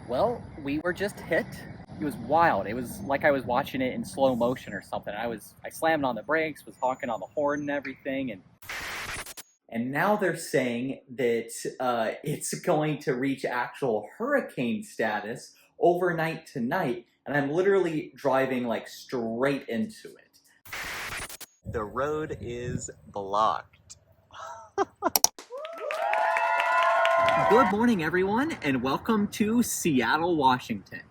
Well, we were just hit. It was wild. It was like I was watching it in slow motion or something. I slammed on the brakes, was honking on the horn and everything, and now they're saying that it's going to reach actual hurricane status overnight tonight, and I'm literally driving like straight into it. The road is blocked. Good morning, everyone, and welcome to Seattle, Washington.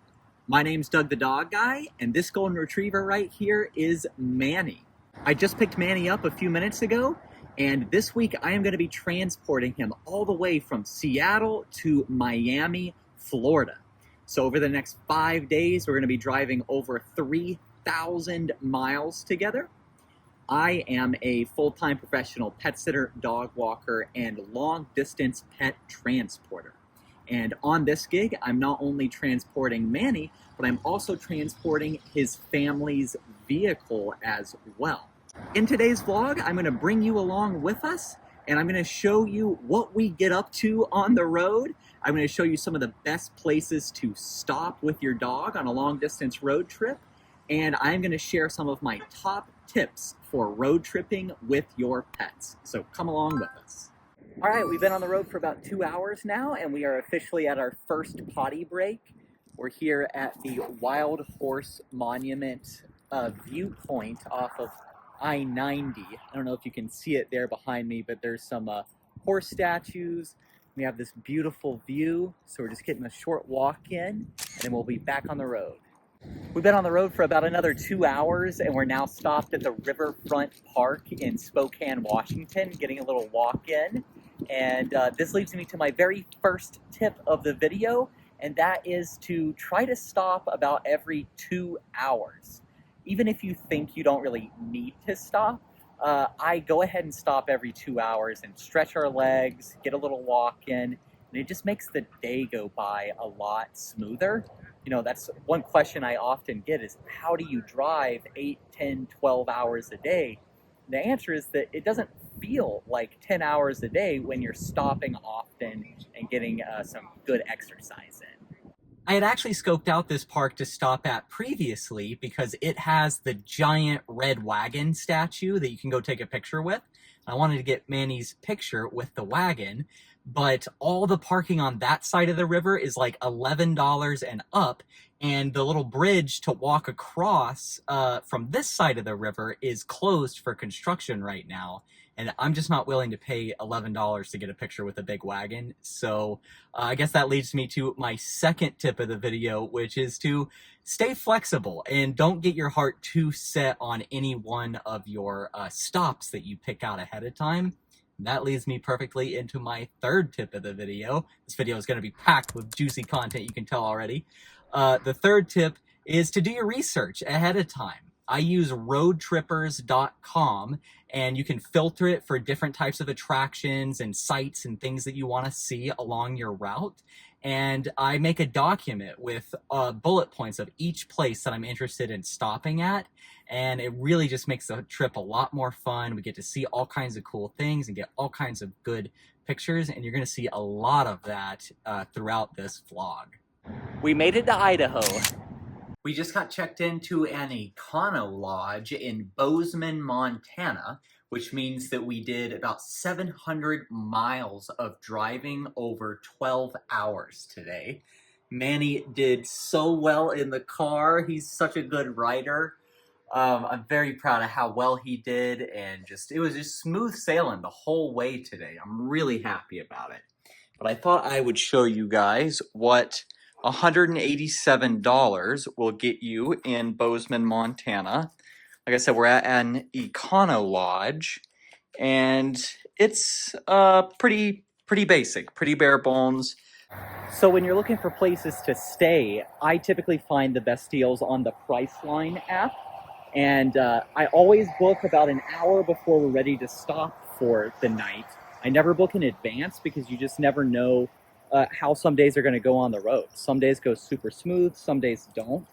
My name's Doug the Dog Guy, and this golden retriever right here is Manny. I just picked Manny up a few minutes ago, and this week I am going to be transporting him all the way from Seattle to Miami, Florida. So over the next 5 days, we're going to be driving over 3,000 miles together. I am a full-time professional pet sitter, dog walker, and long-distance pet transporter. And on this gig, I'm not only transporting Manny, but I'm also transporting his family's vehicle as well. In today's vlog, I'm going to bring you along with us, and I'm going to show you what we get up to on the road. I'm going to show you some of the best places to stop with your dog on a long-distance road trip, and I'm going to share some of my top tips for road tripping with your pets. So come along with us. All right, we've been on the road for about 2 hours now, and we are officially at our first potty break. We're here at the Wild Horse Monument viewpoint off of I-90. I don't know if you can see it there behind me, but there's some horse statues. We have this beautiful view, so we're just getting a short walk in, and then we'll be back on the road. We've been on the road for about another 2 hours, and we're now stopped at the Riverfront Park in Spokane, Washington, getting a little walk in. And this leads me to my very first tip of the video, and that is to try to stop about every 2 hours. Even if you think you don't really need to stop, I go ahead and stop every 2 hours and stretch our legs, get a little walk in, and it just makes the day go by a lot smoother. You know, that's one question I often get is, how do you drive 8, 10, 12 hours a day? And the answer is that it doesn't feel like 10 hours a day when you're stopping often and getting some good exercise in. I had actually scoped out this park to stop at previously because it has the giant red wagon statue that you can go take a picture with. I wanted to get Manny's picture with the wagon, but all the parking on that side of the river is like $11 and up, and the little bridge to walk across from this side of the river is closed for construction right now, and I'm just not willing to pay $11 to get a picture with a big wagon. So I guess that leads me to my second tip of the video, which is to stay flexible and don't get your heart too set on any one of your stops that you pick out ahead of time. That leads me perfectly into my third tip of the video. This video is going to be packed with juicy content, you can tell already. The third tip is to do your research ahead of time. I use roadtrippers.com, and you can filter it for different types of attractions and sites and things that you want to see along your route. And I make a document with bullet points of each place that I'm interested in stopping at. And it really just makes the trip a lot more fun. We get to see all kinds of cool things and get all kinds of good pictures. And you're going to see a lot of that throughout this vlog. We made it to Idaho. We just got checked into an Econo Lodge in Bozeman, Montana, which means that we did about 700 miles of driving over 12 hours today. Manny did so well in the car. He's such a good rider. I'm very proud of how well he did, and it was just smooth sailing the whole way today. I'm really happy about it. But I thought I would show you guys what $187 will get you in Bozeman, Montana. Like I said, we're at an Econo Lodge, and it's pretty basic, pretty bare bones. So when you're looking for places to stay, I typically find the best deals on the Priceline app. And I always book about an hour before we're ready to stop for the night. I never book in advance because you just never know how some days are going to go on the road. Some days go super smooth, some days don't.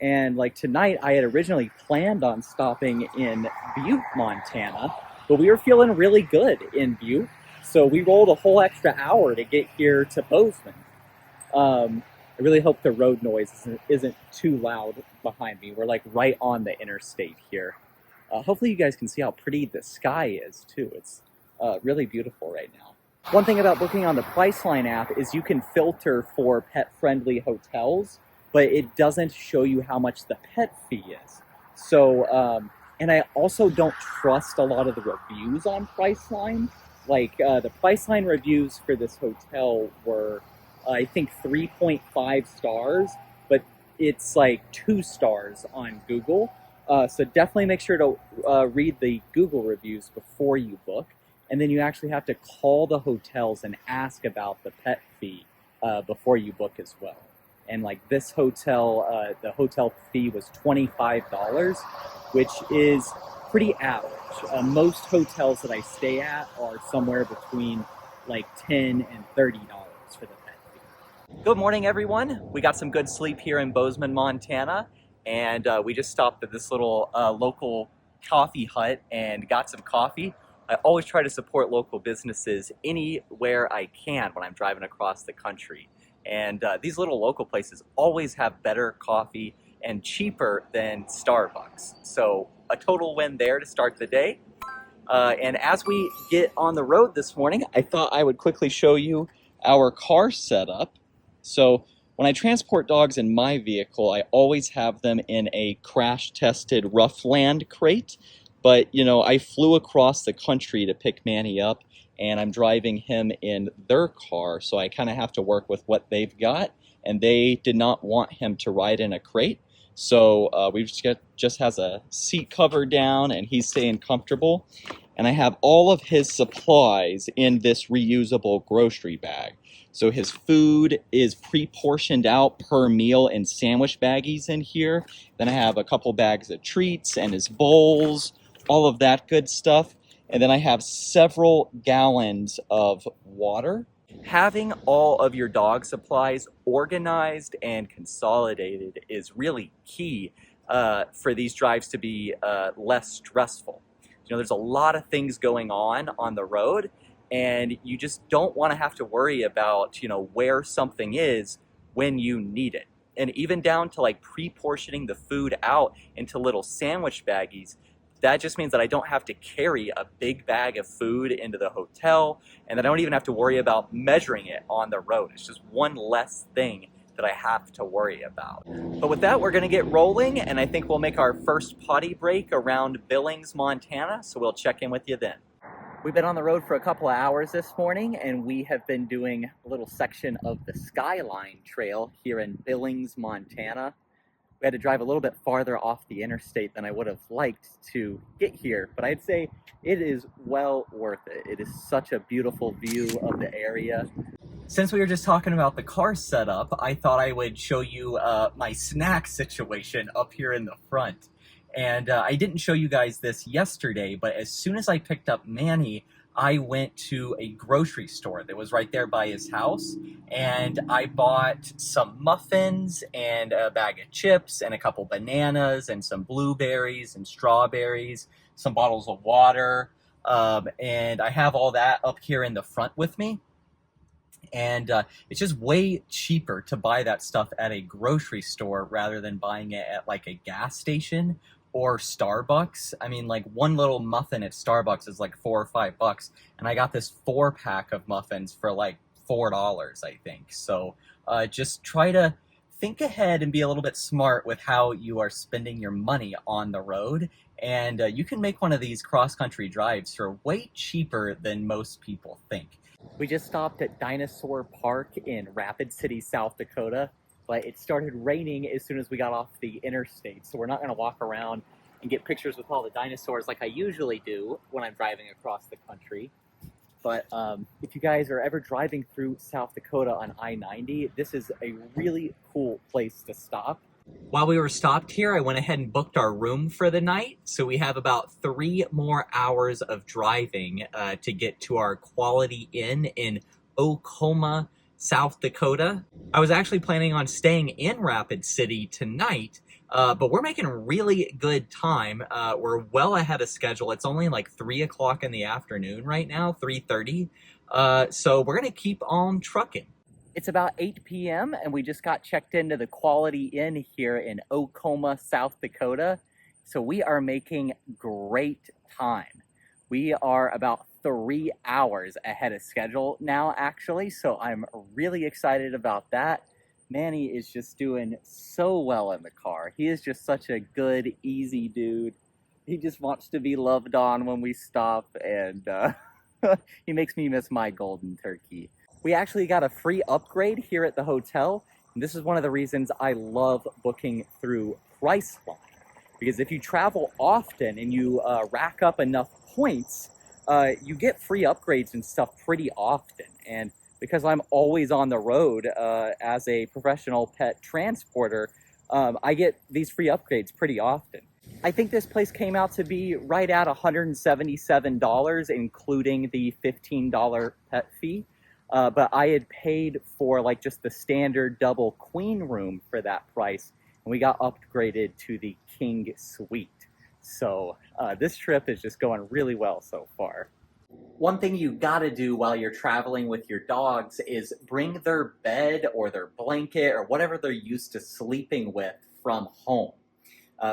And like tonight, I had originally planned on stopping in Butte, Montana, but we were feeling really good in Butte. So we rolled a whole extra hour to get here to Bozeman. I really hope the road noise isn't too loud behind me. We're like right on the interstate here. Hopefully you guys can see how pretty the sky is too. It's really beautiful right now. One thing about booking on the Priceline app is you can filter for pet-friendly hotels, but it doesn't show you how much the pet fee is. So, and I also don't trust a lot of the reviews on Priceline. Like the Priceline reviews for this hotel were, I think, 3.5 stars, but it's like 2 stars on Google. So definitely make sure to read the Google reviews before you book. And then you actually have to call the hotels and ask about the pet fee before you book as well. And like this hotel, the hotel fee was $25, which is pretty average. Most hotels that I stay at are somewhere between like $10 and $30 for the pet fee. Good morning, everyone. We got some good sleep here in Bozeman, Montana. And we just stopped at this little local coffee hut and got some coffee. I always try to support local businesses anywhere I can when I'm driving across the country. And these little local places always have better coffee and cheaper than Starbucks. So a total win there to start the day. And as we get on the road this morning, I thought I would quickly show you our car setup. So when I transport dogs in my vehicle, I always have them in a crash-tested Roughland crate. But, you know, I flew across the country to pick Manny up, and I'm driving him in their car, so I kind of have to work with what they've got, and they did not want him to ride in a crate. So we just has a seat cover down, and he's staying comfortable. And I have all of his supplies in this reusable grocery bag. So his food is pre-portioned out per meal in sandwich baggies in here. Then I have a couple bags of treats and his bowls, all of that good stuff. And then I have several gallons of water. Having all of your dog supplies organized and consolidated is really key for these drives to be less stressful. You know, there's a lot of things going on the road, and you just don't want to have to worry about, you know, where something is when you need it. And even down to like pre-portioning the food out into little sandwich baggies, that just means that I don't have to carry a big bag of food into the hotel, and I don't even have to worry about measuring it on the road. It's just one less thing that I have to worry about. But with that, we're gonna get rolling, and I think we'll make our first potty break around Billings, Montana, so we'll check in with you then. We've been on the road for a couple of hours this morning, and we have been doing a little section of the Skyline Trail here in Billings, Montana. We had to drive a little bit farther off the interstate than I would have liked to get here, but I'd say it is well worth it. It is such a beautiful view of the area. Since we were just talking about the car setup, I thought I would show you my snack situation up here in the front. And I didn't show you guys this yesterday, but as soon as I picked up Manny, I went to a grocery store that was right there by his house, and I bought some muffins and a bag of chips and a couple bananas and some blueberries and strawberries, some bottles of water, and I have all that up here in the front with me. And it's just way cheaper to buy that stuff at a grocery store rather than buying it at like a gas station or Starbucks. I mean, like one little muffin at Starbucks is like $4 or $5, and I got this 4-pack of muffins for like $4, I think. So just try to think ahead and be a little bit smart with how you are spending your money on the road. And you can make one of these cross-country drives for way cheaper than most people think. We just stopped at Dinosaur Park in Rapid City, South Dakota, but it started raining as soon as we got off the interstate, so we're not going to walk around and get pictures with all the dinosaurs like I usually do when I'm driving across the country. But if you guys are ever driving through South Dakota on I-90, this is a really cool place to stop. While we were stopped here, I went ahead and booked our room for the night. So we have about 3 more hours of driving to get to our Quality Inn in Oklahoma, South Dakota. I was actually planning on staying in Rapid City tonight, but we're making really good time. We're well ahead of schedule. It's only like 3 o'clock in the afternoon right now, 3:30. So we're gonna keep on trucking. It's about 8 p.m. and we just got checked into the Quality Inn here in Oklahoma, South Dakota. So we are making great time. We are about 3 hours ahead of schedule now, actually. So I'm really excited about that. Manny is just doing so well in the car. He is just such a good, easy dude. He just wants to be loved on when we stop, and he makes me miss my golden turkey. We actually got a free upgrade here at the hotel, and this is one of the reasons I love booking through Priceline. Because if you travel often and you rack up enough points, you get free upgrades and stuff pretty often. And because I'm always on the road as a professional pet transporter, I get these free upgrades pretty often. I think this place came out to be right at $177, including the $15 pet fee. But I had paid for like just the standard double queen room for that price, and we got upgraded to the king suite. So this trip is just going really well so far. One thing you gotta do while you're traveling with your dogs is bring their bed or their blanket or whatever they're used to sleeping with from home.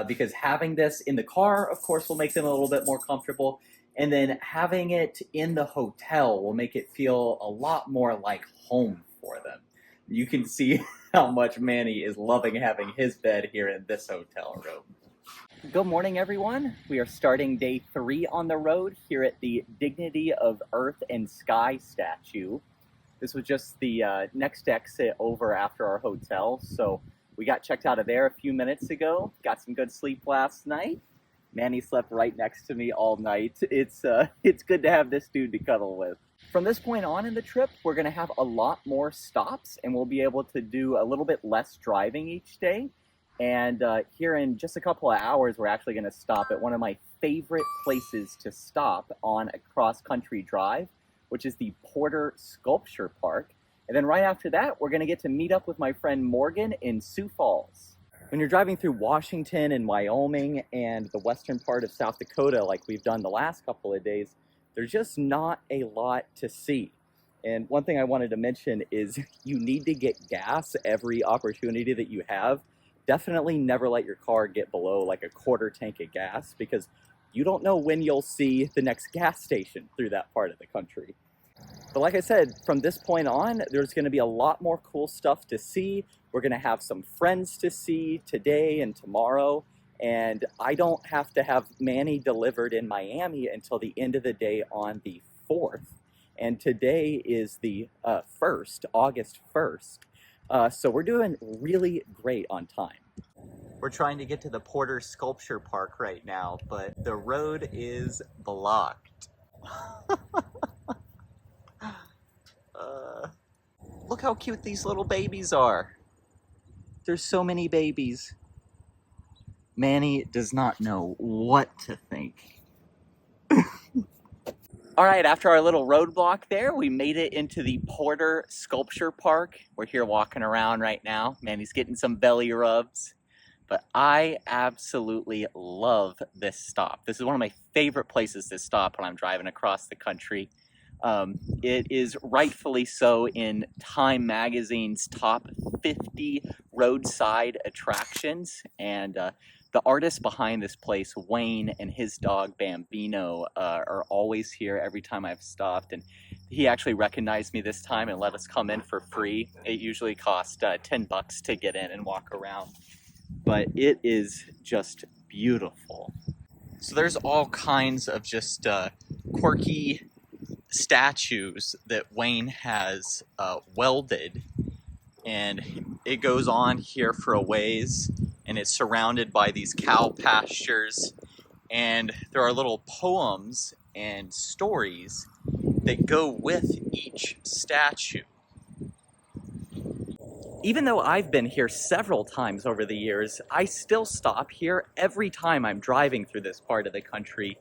Because having this in the car, of course, will make them a little bit more comfortable. And then having it in the hotel will make it feel a lot more like home for them. You can see how much Manny is loving having his bed here in this hotel room. Good morning, everyone. We are starting day 3 on the road here at the Dignity of Earth and Sky statue. This was just the next exit over after our hotel, so we got checked out of there a few minutes ago. Got some good sleep last night. Manny slept right next to me all night. It's good to have this dude to cuddle with. From this point on in the trip, we're going to have a lot more stops, and we'll be able to do a little bit less driving each day. And here in just a couple of hours, we're actually going to stop at one of my favorite places to stop on a cross-country drive, which is the Porter Sculpture Park. And then right after that, we're going to get to meet up with my friend Morgan in Sioux Falls. When you're driving through Washington and Wyoming and the western part of South Dakota, like we've done the last couple of days, there's just not a lot to see. And one thing I wanted to mention is you need to get gas every opportunity that you have. Definitely never let your car get below like a quarter tank of gas, because you don't know when you'll see the next gas station through that part of the country. But like I said, from this point on, there's going to be a lot more cool stuff to see. We're going to have some friends to see today and tomorrow. And I don't have to have Manny delivered in Miami until the end of the day on the 4th. And today is the 1st, August 1st. So we're doing really great on time. We're trying to get to the Porter Sculpture Park right now, but the road is blocked. Look how cute these little babies are. There's so many babies. Manny does not know what to think. All right, after our little roadblock there, we made it into the Porter Sculpture Park. We're here walking around right now. Manny's getting some belly rubs. But I absolutely love this stop. This is one of my favorite places to stop when I'm driving across the country. It is rightfully so in Time Magazine's top 50 roadside attractions, and the artist behind this place, Wayne, and his dog Bambino are always here every time I've stopped, and he actually recognized me this time and let us come in for free. It usually costs $10 to get in and walk around, but it is just beautiful. So there's all kinds of just quirky statues that Wayne has welded, and it goes on here for a ways, and it's surrounded by these cow pastures, and there are little poems and stories that go with each statue. Even though I've been here several times over the years, I still stop here every time I'm driving through this part of the country.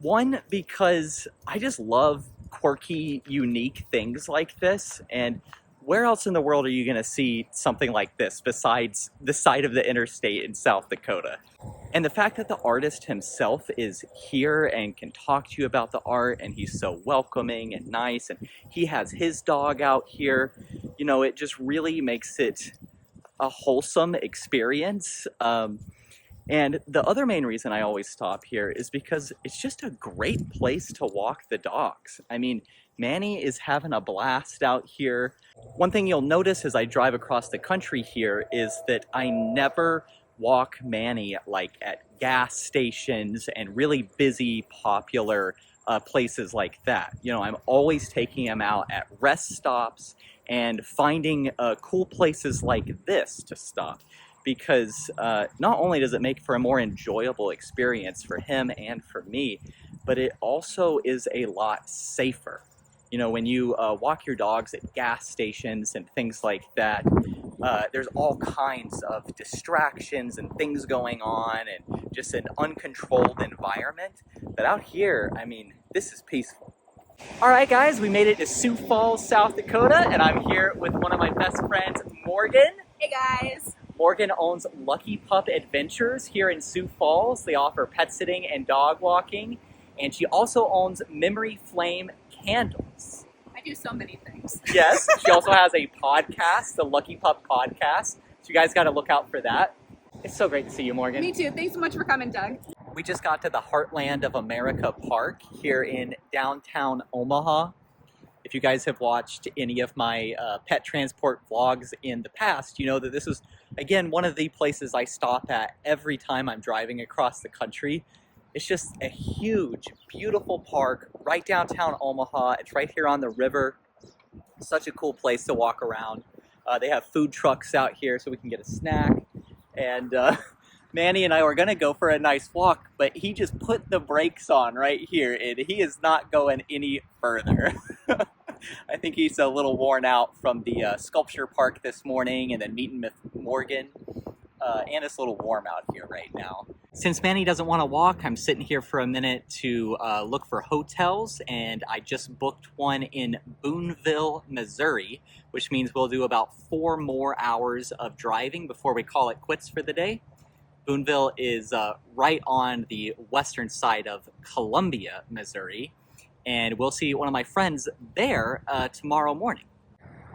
One, because I just love quirky, unique things like this, and where else in the world are you going to see something like this besides the side of the interstate in South Dakota? And the fact that the artist himself is here and can talk to you about the art, and he's so welcoming and nice, and he has his dog out here, you know, it just really makes it a wholesome experience. And the other main reason I always stop here is because it's just a great place to walk the dogs. I mean, Manny is having a blast out here. One thing you'll notice as I drive across the country here is that I never walk Manny like at gas stations and really busy, popular places like that. You know, I'm always taking him out at rest stops and finding cool places like this to stop, because not only does it make for a more enjoyable experience for him and for me, but it also is a lot safer. You know, when you walk your dogs at gas stations and things like that, there's all kinds of distractions and things going on and just an uncontrolled environment. But out here, I mean, this is peaceful. All right, guys, we made it to Sioux Falls, South Dakota, and I'm here with one of my best friends, Morgan. Hey guys! Morgan owns Lucky Pup Adventures here in Sioux Falls. They offer pet sitting and dog walking, and she also owns Memory Flame Candles. I do so many things. Yes, she also has a podcast, the Lucky Pup Podcast, so you guys got to look out for that. It's so great to see you, Morgan. Me too. Thanks so much for coming, Doug. We just got to the Heartland of America Park here in downtown Omaha. If you guys have watched any of my pet transport vlogs in the past, you know that this is, again, one of the places I stop at every time I'm driving across the country. It's just a huge, beautiful park right downtown Omaha. It's right here on the river. Such a cool place to walk around. They have food trucks out here so we can get a snack. And Manny and I were going to go for a nice walk, but he just put the brakes on right here, and he is not going any further. I think he's a little worn out from the sculpture park this morning and then meeting with Morgan. And it's a little warm out here right now. Since Manny doesn't want to walk, I'm sitting here for a minute to look for hotels, and I just booked one in Boonville, Missouri, which means we'll do about 4 more hours of driving before we call it quits for the day. Boonville is right on the western side of Columbia, Missouri, and we'll see one of my friends there tomorrow morning.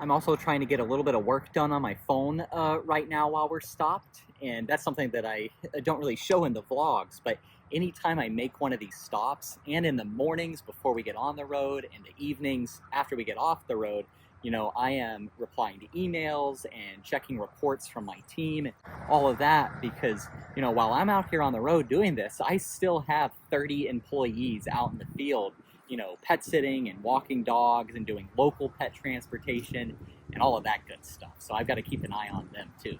I'm also trying to get a little bit of work done on my phone right now while we're stopped, and that's something that I don't really show in the vlogs, but anytime I make one of these stops, and in the mornings before we get on the road, and the evenings after we get off the road, you know, I am replying to emails and checking reports from my team and all of that, because, you know, while I'm out here on the road doing this, I still have 30 employees out in the field, you know, pet sitting and walking dogs and doing local pet transportation and all of that good stuff. So I've got to keep an eye on them too.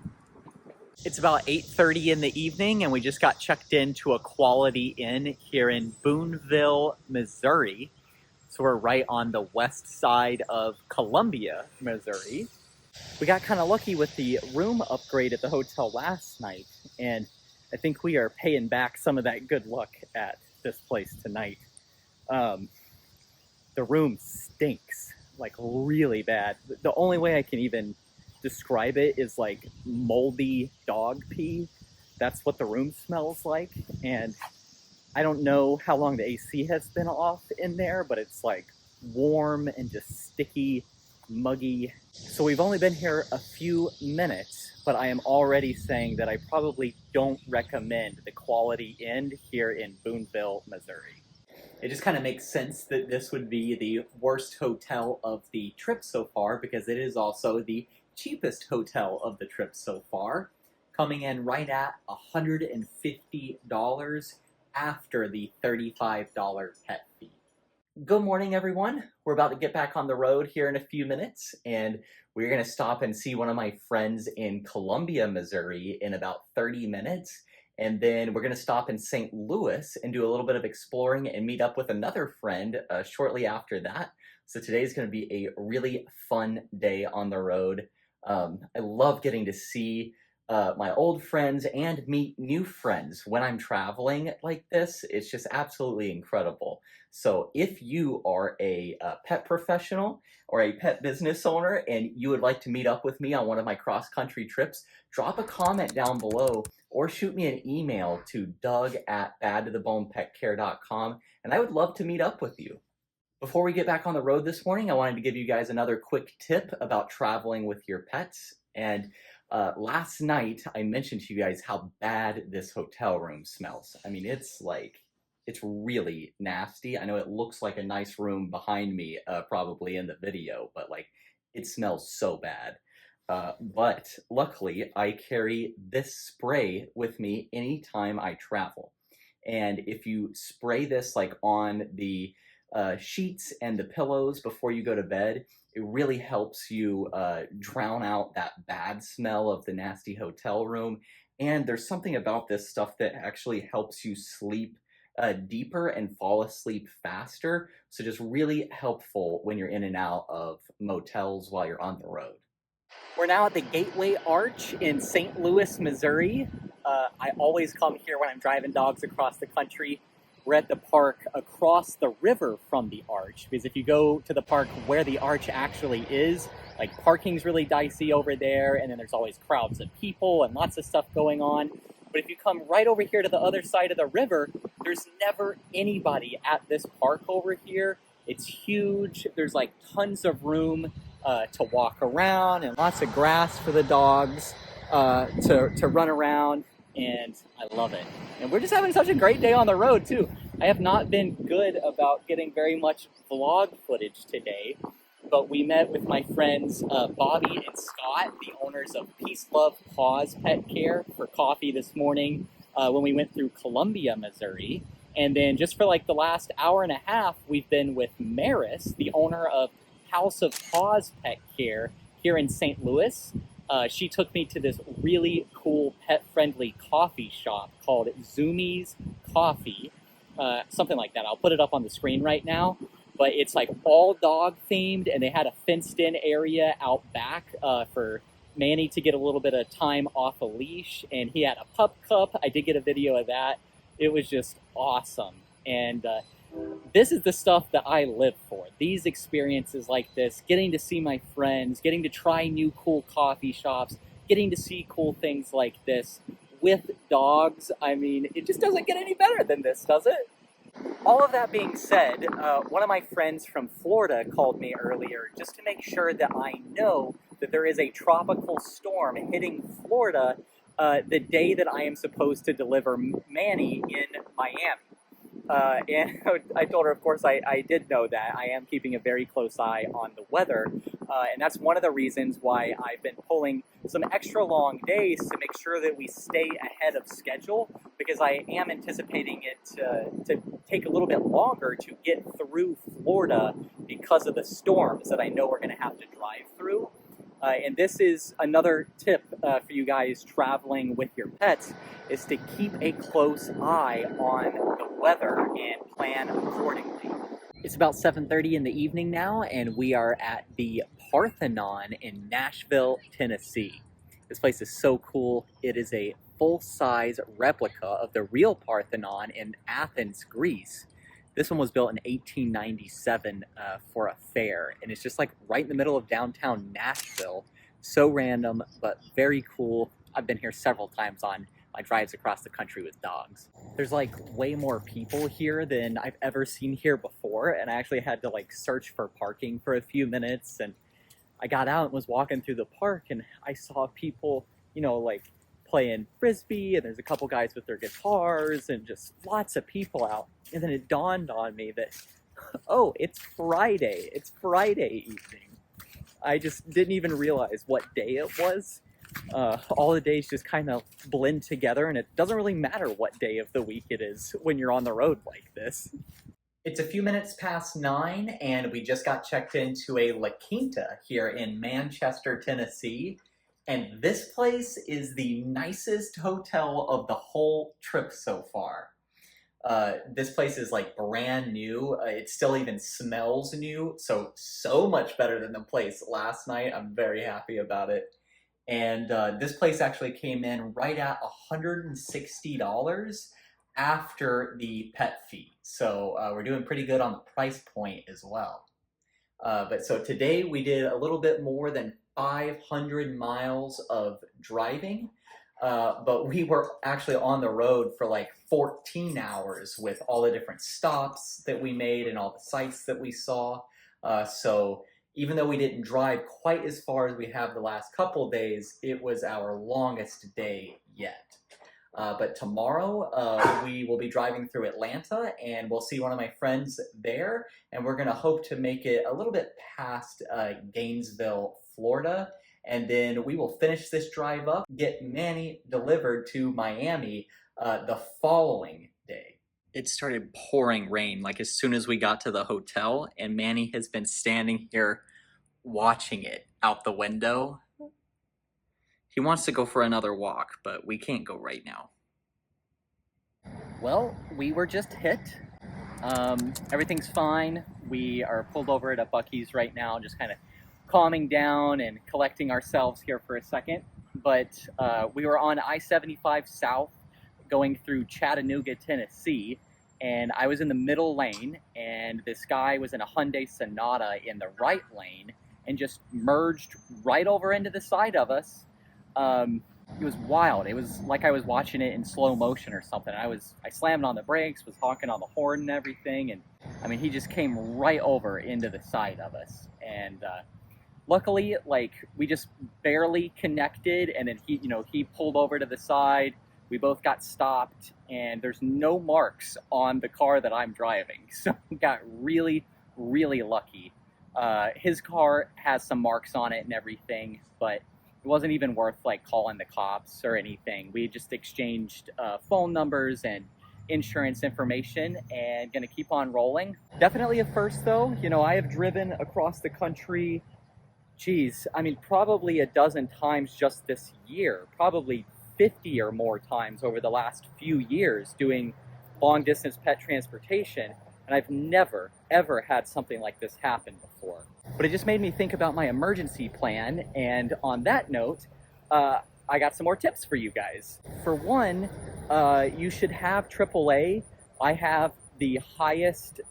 It's about 8:30 in the evening, and we just got checked into a Quality Inn here in Boonville, Missouri. So we're right on the west side of Columbia, Missouri. We got kind of lucky with the room upgrade at the hotel last night, and I think we are paying back some of that good luck at this place tonight. The room stinks, like really bad. The only way I can even describe it is like moldy dog pee. That's what the room smells like, and I don't know how long the AC has been off in there, but it's like warm and just sticky, muggy. So we've only been here a few minutes, but I am already saying that I probably don't recommend the Quality Inn here in Boonville, Missouri. It just kind of makes sense that this would be the worst hotel of the trip so far, because it is also the cheapest hotel of the trip so far, coming in right at $150 after the $35 pet fee. Good morning, everyone. We're about to get back on the road here in a few minutes, and we're going to stop and see one of my friends in Columbia, Missouri in about 30 minutes. And then we're going to stop in St. Louis and do a little bit of exploring and meet up with another friend shortly after that. So today's going to be a really fun day on the road. I love getting to see my old friends and meet new friends when I'm traveling like this. It's just absolutely incredible. So if you are a pet professional or a pet business owner and you would like to meet up with me on one of my cross-country trips, drop a comment down below or shoot me an email to doug@badtothebonepetcare.com, and I would love to meet up with you. Before we get back on the road this morning, I wanted to give you guys another quick tip about traveling with your pets. And last night, I mentioned to you guys how bad this hotel room smells. I mean, it's really nasty. I know it looks like a nice room behind me, probably in the video, but like, it smells so bad. But luckily, I carry this spray with me anytime I travel. And if you spray this like on the sheets and the pillows before you go to bed, it really helps you drown out that bad smell of the nasty hotel room. And there's something about this stuff that actually helps you sleep deeper and fall asleep faster. So just really helpful when you're in and out of motels while you're on the road. We're now at the Gateway Arch in St. Louis, Missouri. I always come here when I'm driving dogs across the country. We're at the park across the river from the arch, because if you go to the park where the arch actually is, like, parking's really dicey over there, and then there's always crowds of people and lots of stuff going on. But if you come right over here to the other side of the river, there's never anybody at this park over here. It's huge. There's like tons of room to walk around and lots of grass for the dogs to run around, and I love it. And we're just having such a great day on the road too. I have not been good about getting very much vlog footage today, but we met with my friends Bobby and Scott, the owners of Peace, Love, Paws Pet Care, for coffee this morning when we went through Columbia, Missouri. And then just for like the last hour and a half, we've been with Maris, the owner of House of Paws Pet Care here in St. Louis. She took me to this really cool pet-friendly coffee shop called Zoomies Coffee, something like that. I'll put it up on the screen right now. But it's like all dog themed, and they had a fenced-in area out back for Manny to get a little bit of time off a leash, and he had a pup cup. I did get a video of that. It was just awesome. And this is the stuff that I live for. These experiences like this, getting to see my friends, getting to try new cool coffee shops, getting to see cool things like this with dogs. I mean, it just doesn't get any better than this, does it? All of that being said, one of my friends from Florida called me earlier just to make sure that I know that there is a tropical storm hitting Florida the day that I am supposed to deliver Manny in Miami. And I told her, of course, I did know that. I am keeping a very close eye on the weather. And that's one of the reasons why I've been pulling some extra long days to make sure that we stay ahead of schedule, because I am anticipating it to take a little bit longer to get through Florida because of the storms that I know we're going to have to drive through. And this is another tip for you guys traveling with your pets, is to keep a close eye on the weather and plan accordingly. It's about 7:30 in the evening now, and we are at the Parthenon in Nashville, Tennessee. This place is so cool. It is a full-size replica of the real Parthenon in Athens, Greece. This one was built in 1897 for a fair, and it's just like right in the middle of downtown Nashville. So random, but very cool. I've been here several times on my drives across the country with dogs. There's like way more people here than I've ever seen here before, and I actually had to like search for parking for a few minutes, and I got out and was walking through the park, and I saw people, you know, like playing frisbee, and there's a couple guys with their guitars, and just lots of people out. And then it dawned on me that, oh, it's Friday. It's Friday evening. I just didn't even realize what day it was. All the days just kind of blend together, and it doesn't really matter what day of the week it is when you're on the road like this. It's a few minutes past 9, and we just got checked into a La Quinta here in Manchester, Tennessee. And this place is the nicest hotel of the whole trip so far. This place is like brand new. It still even smells new, so much better than the place last night. I'm very happy about it. And this place actually came in right at $160 after the pet fee. So we're doing pretty good on the price point as well. But so today we did a little bit more than 500 miles of driving, but we were actually on the road for like 14 hours with all the different stops that we made and all the sights that we saw. So even though we didn't drive quite as far as we have the last couple days, it was our longest day yet. But tomorrow we will be driving through Atlanta and we'll see one of my friends there. And we're going to hope to make it a little bit past Gainesville, Florida. And then we will finish this drive up, get Manny delivered to Miami the following day. It started pouring rain like as soon as we got to the hotel, and Manny has been standing here watching it out the window. He wants to go for another walk, but we can't go right now. Well, we were just hit. Everything's fine. We are pulled over at a Buc-ee's right now, just kind of calming down and collecting ourselves here for a second. But we were on I-75 South going through Chattanooga, Tennessee, and I was in the middle lane, and this guy was in a Hyundai Sonata in the right lane and just merged right over into the side of us. It was wild. It was like I was watching it in slow motion or something. I slammed on the brakes, was honking on the horn and everything, and I mean, he just came right over into the side of us. And luckily, like, we just barely connected, and then he pulled over to the side. We both got stopped, and there's no marks on the car that I'm driving, so we got really, really lucky. His car has some marks on it and everything, but it wasn't even worth like calling the cops or anything. We just exchanged phone numbers and insurance information and gonna keep on rolling. Definitely a first though. You know, I have driven across the country, geez, I mean, probably a dozen times just this year, probably 50 or more times over the last few years doing long distance pet transportation. And I've never, ever had something like this happen before. But it just made me think about my emergency plan. And on that note, I got some more tips for you guys. For one, you should have AAA. I have the highest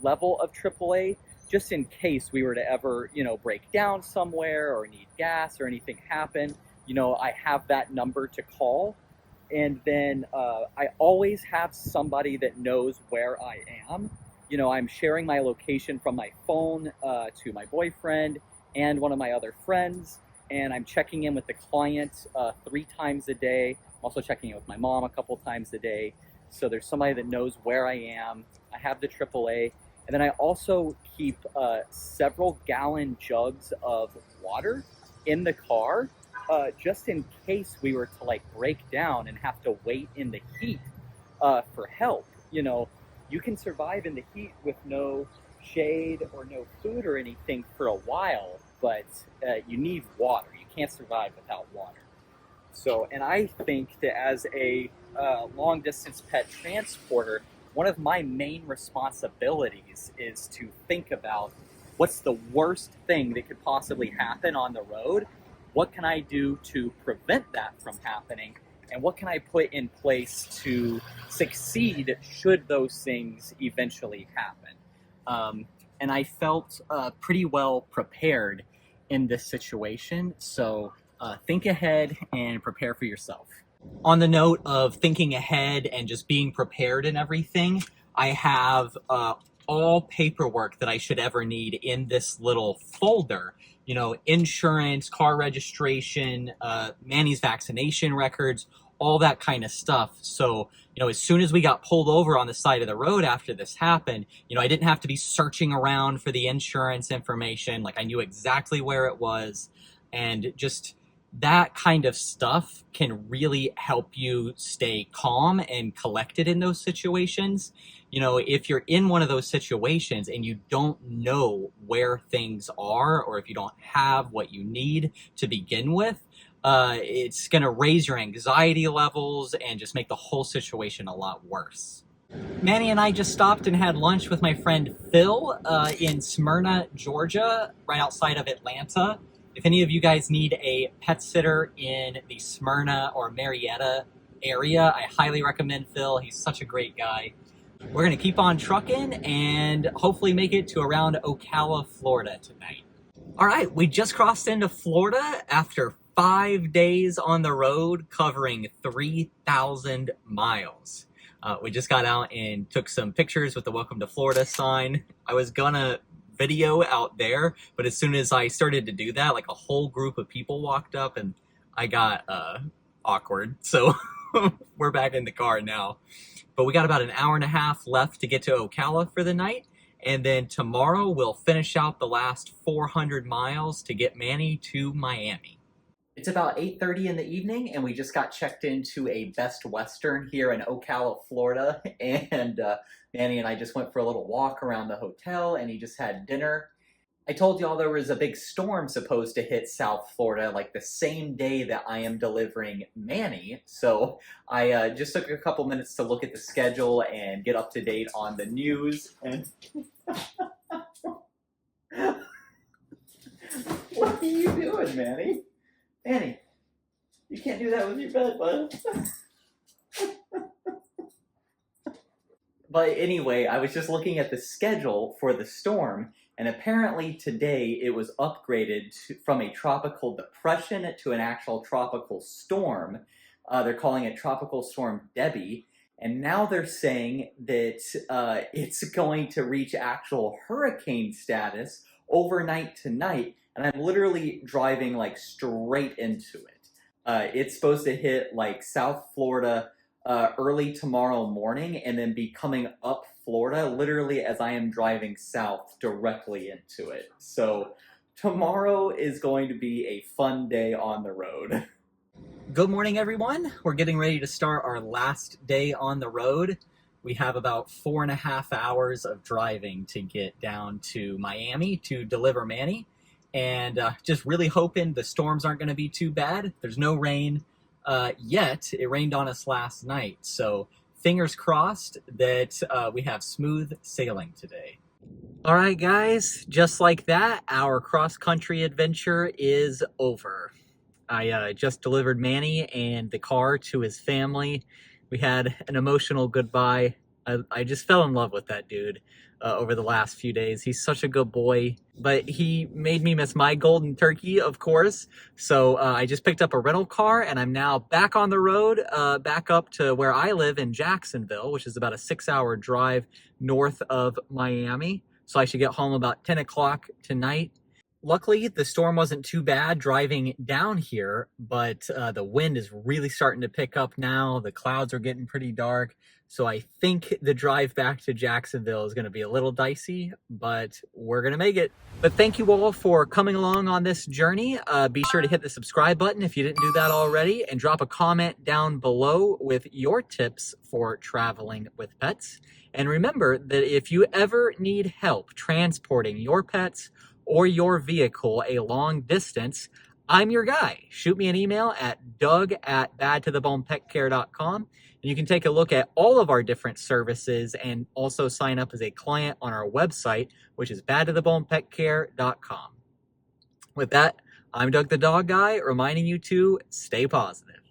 level of AAA, just in case we were to ever, break down somewhere or need gas or anything happen. I have that number to call. And then I always have somebody that knows where I am. I'm sharing my location from my phone to my boyfriend and one of my other friends, and I'm checking in with the client 3 times a day. I'm also checking in with my mom a couple times a day. So there's somebody that knows where I am. I have the AAA. And then I also keep several gallon jugs of water in the car, just in case we were to break down and have to wait in the heat for help. You can survive in the heat with no shade or no food or anything for a while, but you need water. You can't survive without water. So, and I think that as a long distance pet transporter, one of my main responsibilities is to think about what's the worst thing that could possibly happen on the road. What can I do to prevent that from happening? And what can I put in place to succeed should those things eventually happen? And I felt pretty well prepared in this situation. So think ahead and prepare for yourself. On the note of thinking ahead and just being prepared and everything, I have all paperwork that I should ever need in this little folder. Insurance, car registration, Manny's vaccination records, all that kind of stuff. So, as soon as we got pulled over on the side of the road after this happened, I didn't have to be searching around for the insurance information. Like, I knew exactly where it was. And just that kind of stuff can really help you stay calm and collected in those situations. If you're in one of those situations and you don't know where things are, or if you don't have what you need to begin with, it's going to raise your anxiety levels and just make the whole situation a lot worse. Manny and I just stopped and had lunch with my friend Phil in Smyrna, Georgia, right outside of Atlanta. If any of you guys need a pet sitter in the Smyrna or Marietta area, I highly recommend Phil. He's such a great guy. We're going to keep on trucking and hopefully make it to around Ocala, Florida tonight. All right, we just crossed into Florida after 5 days on the road covering 3,000 miles. We just got out and took some pictures with the Welcome to Florida sign. I was gonna video out there, but as soon as I started to do that, like a whole group of people walked up and I got awkward. So we're back in the car now. But we got about an hour and a half left to get to Ocala for the night. And then tomorrow we'll finish out the last 400 miles to get Manny to Miami. It's about 8:30 in the evening, and we just got checked into a Best Western here in Ocala, Florida. And Manny and I just went for a little walk around the hotel, and he just had dinner. I told y'all there was a big storm supposed to hit South Florida like the same day that I am delivering Manny. So I just took a couple minutes to look at the schedule and get up to date on the news. And what are you doing, Manny? Manny, you can't do that with your bed, bud. But anyway, I was just looking at the schedule for the storm, and apparently today it was upgraded from a tropical depression to an actual tropical storm. They're calling it Tropical Storm Debbie, and now they're saying that it's going to reach actual hurricane status overnight tonight, and I'm literally driving like straight into it. It's supposed to hit like South Florida early tomorrow morning and then be coming up Florida literally as I am driving south directly into it. So tomorrow is going to be a fun day on the road. Good morning, everyone. We're getting ready to start our last day on the road. We have about 4.5 hours of driving to get down to Miami to deliver Manny. And just really hoping the storms aren't going to be too bad. There's no rain yet. It rained on us last night. So fingers crossed that we have smooth sailing today. All right, guys, just like that, our cross-country adventure is over. I just delivered Manny and the car to his family. We had an emotional goodbye. I just fell in love with that dude over the last few days. He's such a good boy, but he made me miss my golden turkey, of course. So I just picked up a rental car, and I'm now back on the road, back up to where I live in Jacksonville, which is about a 6-hour drive north of Miami. So I should get home about 10 o'clock tonight. Luckily, the storm wasn't too bad driving down here, but the wind is really starting to pick up now. The clouds are getting pretty dark. So I think the drive back to Jacksonville is going to be a little dicey, but we're going to make it. But thank you all for coming along on this journey. Be sure to hit the subscribe button if you didn't do that already, and drop a comment down below with your tips for traveling with pets. And remember that if you ever need help transporting your pets or your vehicle a long distance, I'm your guy. Shoot me an email at doug@badtothebonepetcare.com, and you can take a look at all of our different services and also sign up as a client on our website, which is badtothebonepetcare.com. With that, I'm Doug the Dog Guy, reminding you to stay positive.